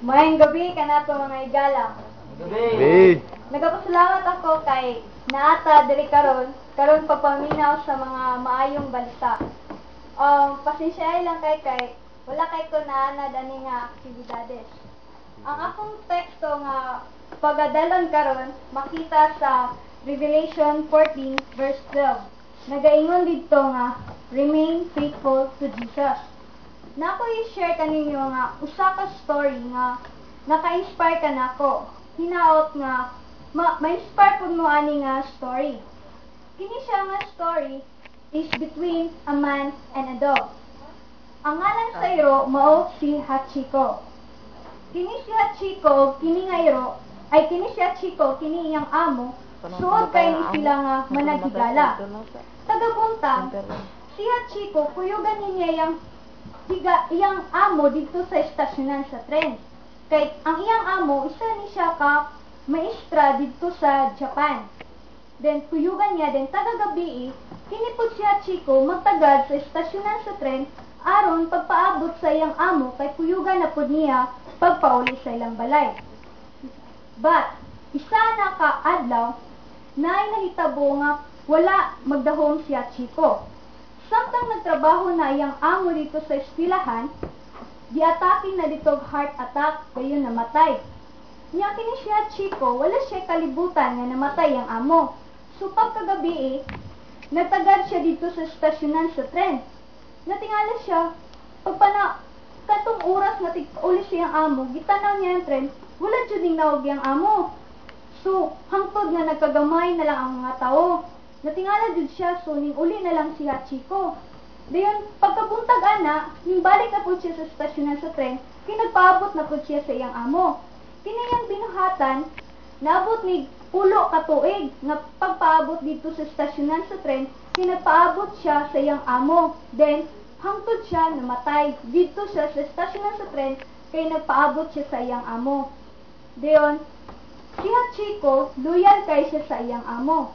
Maayong gabi kanato mga igala. Gabi. Nagapasalamat ako kay naata diri karon pagpaminaw sa mga maayong balita. Pasensya lang kay wala kay ko naanad ani nga aktibidades. Ang akong teksto nga pagadalon karon makita sa Revelation 14 verse 12. Nagaingon didto nga remain faithful to Jesus. Nako i-share kaninyo nga usa ka story nga naka-inspire ka nako. Hinaot nga ma-inspire pud mo ani nga story. Kini siya nga story is between a man and a dog. Ang ngalan sa iro mao si Hachiko. Kini si Hachiko, kini nga iro ay kini si Hachiko, kini iyang amo, suod kay ni sila nga managigala. Tagabuntang, si Hachiko kuyugan niya iyang amo dito sa estasyonan sa tren. Kay ang iyang amo isa ni siya ka maestra dito sa Japan. Then kuyugan niya den tagagabi kini pud si Hachiko magtagad sa estasyonan sa tren aron pagpaabot sa iyang amo kay kuyugan na pud niya pagpauli sa ilang balay. But isa na ka adlaw naay nahitabo nga wala magdahom si Hachiko. Samtang nagtrabaho na iyang amo dito sa eskwelahan, diatake na dito heart attack kayo namatay. Nya kini si Hachiko wala siya kalibutan nga namatay ang amo. So pagkagabi nagtagad siya dito sa estasyonan sa tren. Natingala siya pagpana katong oras nga tig-uli siyang amo, gitanaw niya ang tren, wala jud ning nawag yang amo. So hangtod nga nagkagamay na lang ang mga tao. Natingala jud siya, so ning uli na lang si Hachiko. Dayon pagkabuntag ana, ning balik na pud siya sa estasyonan sa tren, kinagpaabot na pud siya sa iyang amo. Kini yang binuhatan, naabot ni ulo ka tuig nga pagpaabot dito sa estasyonan sa tren, kinagpaabot siya sa iyang amo. Then hangtod siya namatay dito siya sa estasyonan sa tren kay nagpaabot siya sa iyang amo. Dayon si Hachiko loyal kay siya sa iyang amo.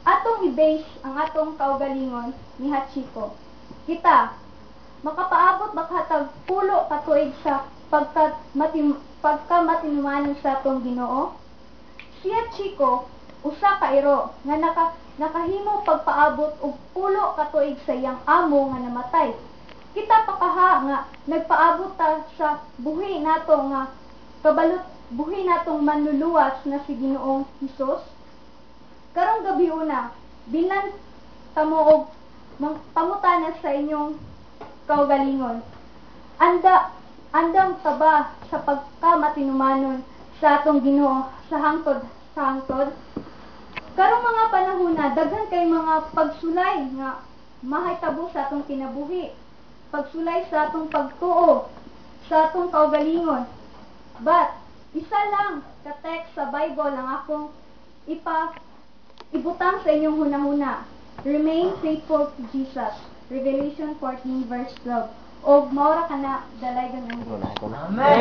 Atong i-base ang atong kaugalingon ni Hachiko. Kita, makapaabot ba katag pulo katuig sa pagkamatinumanon sa atong Ginoo? Si Hachiko, usa ka iro nga nakahimo pagpaabot og pulo katuig sa iyang amo nga namatay. Kita pakaha nga nagpaabot ta sa buhi nato nga kabalot buhi natong manluluwas na si Ginoong Hesus. Karong gabi una, binan tamo og pamutana sa inyong kaugalingon. Andam ta ba sa pagkamatinumanon sa atong Ginoo sa hangtod? Karong mga panahon na daghan kay mga pagsulay nga mahitabo sa atong kinabuhi. Pagsulay sa atong pagtuo, sa atong kaugalingon. But isa lang ka text sa Bible ang akong ibutang sa inyong hunahuna. Remain faithful to Jesus. Revelation 14 verse 12. Og maura ka na dalay ganun. Amen.